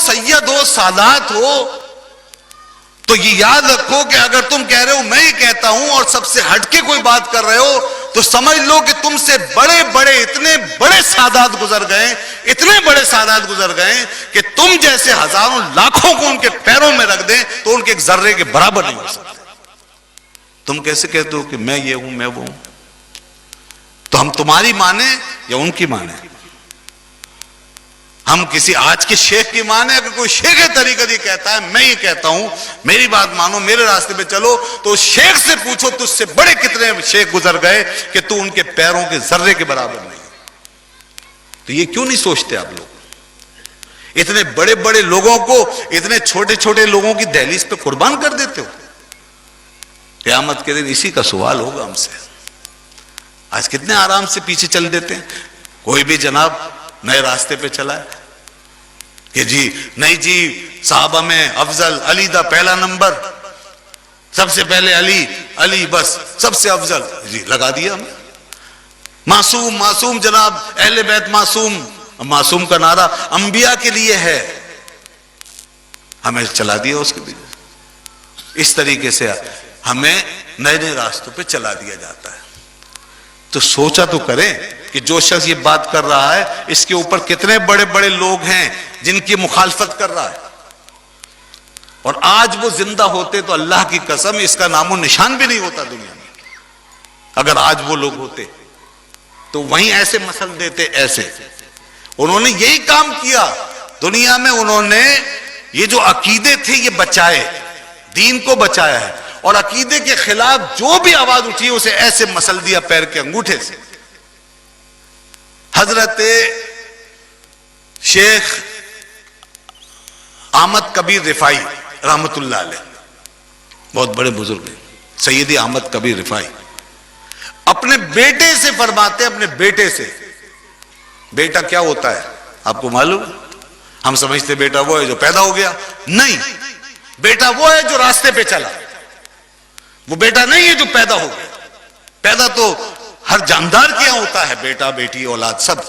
سید ہو، سادات ہو، تو یہ یاد رکھو کہ اگر تم کہہ رہے ہو میں یہ کہتا ہوں اور سب سے ہٹ کے کوئی بات کر رہے ہو، تو سمجھ لو کہ تم سے بڑے بڑے اتنے بڑے سادات گزر گئے، اتنے بڑے سادات گزر گئے کہ تم جیسے ہزاروں لاکھوں کو ان کے پیروں میں رکھ دیں تو ان کے ایک ذرے کے برابر نہیں ہو سکتے۔ تم کیسے کہتے ہو کہ میں یہ ہوں میں وہ ہوں؟ تو ہم تمہاری مانیں یا ان کی مانیں؟ ہم کسی آج کے شیخ کی مانیں؟ اگر کوئی شیخ طریقہ یہ کہتا ہے میں یہ کہتا ہوں میری بات مانو میرے راستے پہ چلو، تو شیخ سے پوچھو تجھ سے بڑے کتنے شیخ گزر گئے کہ تو ان کے پیروں کے ذرے کے برابر نہیں۔ تو یہ کیوں نہیں سوچتے آپ لوگ؟ اتنے بڑے بڑے لوگوں کو اتنے چھوٹے چھوٹے لوگوں کی دہلیز پہ قربان کر دیتے ہو۔ قیامت کے دن اسی کا سوال ہوگا ہم سے۔ آج کتنے آرام سے پیچھے چل دیتے ہیں، کوئی بھی جناب نئے راستے پہ چلا ہے کہ جی نہیں جی صحابہ میں افضل علی دا پہلا نمبر، سب سے پہلے علی، علی بس سب سے افضل، جی لگا دیا ہم۔ معصوم معصوم جناب اہل بیت معصوم، معصوم کا نعرہ انبیاء کے لیے ہے، ہمیں چلا دیا اس کے پیچھے۔ اس طریقے سے ہمیں نئے نئے راستوں پہ چلا دیا جاتا ہے۔ تو سوچا تو کریں کہ جو شخص یہ بات کر رہا ہے اس کے اوپر کتنے بڑے بڑے لوگ ہیں جن کی مخالفت کر رہا ہے، اور آج وہ زندہ ہوتے تو اللہ کی قسم اس کا نام و نشان بھی نہیں ہوتا دنیا میں۔ اگر آج وہ لوگ ہوتے تو وہیں ایسے مسل دیتے، ایسے انہوں نے یہی کام کیا دنیا میں، انہوں نے یہ جو عقیدے تھے یہ بچائے، دین کو بچایا ہے، اور عقیدے کے خلاف جو بھی آواز اٹھی اسے ایسے مسل دیا پیر کے انگوٹھے سے۔ حضرت شیخ احمد کبیر رفاعی رحمت اللہ علیہ، بہت بڑے بزرگ ہیں، سیدی احمد کبیر رفاعی اپنے بیٹے سے فرماتے، اپنے بیٹے سے، بیٹا کیا ہوتا ہے آپ کو معلوم؟ ہم سمجھتے بیٹا وہ ہے جو پیدا ہو گیا، نہیں، بیٹا وہ ہے جو راستے پہ چلا، وہ بیٹا نہیں ہے جو پیدا ہو گیا۔ پیدا تو ہر جاندار کیا ہوتا ہے، بیٹا بیٹی اولاد سب۔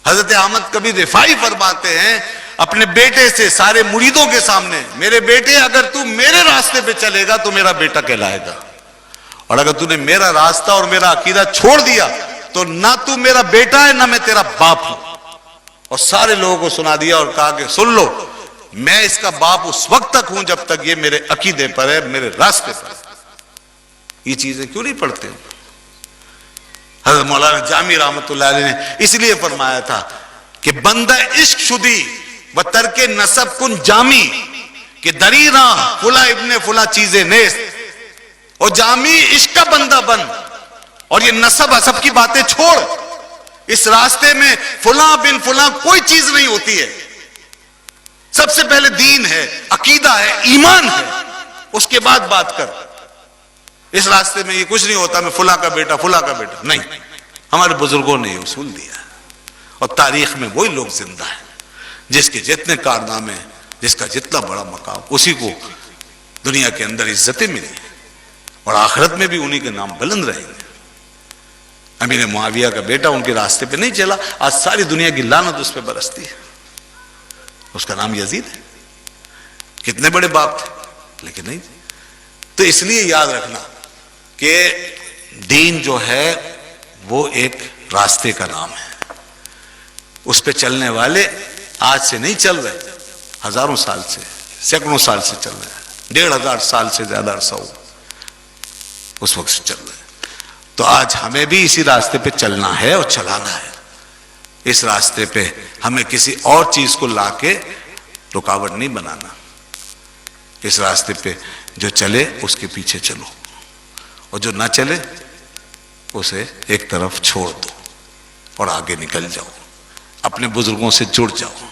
حضرت احمد کبیر رفاعی فرماتے ہیں اپنے بیٹے سے سارے مریدوں کے سامنے، میرے بیٹے اگر تو میرے راستے پہ چلے گا تو میرا بیٹا کہلائے گا، اور اگر تو نے میرا راستہ اور میرا عقیدہ چھوڑ دیا تو نہ تو میرا بیٹا ہے نہ میں تیرا باپ ہوں۔ اور سارے لوگوں کو سنا دیا اور کہا کہ سن لو، میں اس کا باپ اس وقت تک ہوں جب تک یہ میرے عقیدے پر ہے، میرے راستے پر ہے۔ یہ چیزیں کیوں نہیں پڑھتے؟ حضرت مولانا جامی رحمت اللہ علیہ نے اس لیے فرمایا تھا کہ بندہ عشق شدی و ترک نسب کن جامی، کہ دری راہ فلا ابن فلا چیزیں نیست، اور جامی عشق کا بندہ بن، اور یہ نسب حسب کی باتیں چھوڑ، اس راستے میں فلاں بن فلاں کوئی چیز نہیں ہوتی ہے، سب سے پہلے دین ہے، عقیدہ ہے، ایمان ہے، اس کے بعد بات کر۔ اس راستے میں یہ کچھ نہیں ہوتا میں فلاں کا بیٹا فلاں کا بیٹا، نہیں، ہمارے بزرگوں نے یہ اصول دیا ہے، اور تاریخ میں وہی لوگ زندہ ہیں جس کے جتنے کارنامے، جس کا جتنا بڑا مقام، اسی کو دنیا کے اندر عزتیں ملی، اور آخرت میں بھی انہی کے نام بلند رہیں گے۔ امیر معاویہ کا بیٹا ان کے راستے پہ نہیں چلا، آج ساری دنیا کی لعنت اس پہ برستی ہے، اس کا نام یزید ہے۔ کتنے بڑے باپ تھے لیکن نہیں۔ تو اس لیے یاد رکھنا کہ دین جو ہے وہ ایک راستے کا نام ہے، اس پہ چلنے والے آج سے نہیں چل رہے، ہزاروں سال سے، سینکڑوں سال سے چل رہے ہیں، 1500 سال سے زیادہ عرصہ ہو اس وقت سے چل رہے ہیں۔ تو آج ہمیں بھی اسی راستے پہ چلنا ہے اور چلانا ہے۔ اس راستے پہ ہمیں کسی اور چیز کو لا کے رکاوٹ نہیں بنانا، اس راستے پہ جو چلے اس کے پیچھے چلو، اور جو نہ چلے اسے ایک طرف چھوڑ دو اور آگے نکل جاؤ، اپنے بزرگوں سے جڑ جاؤ۔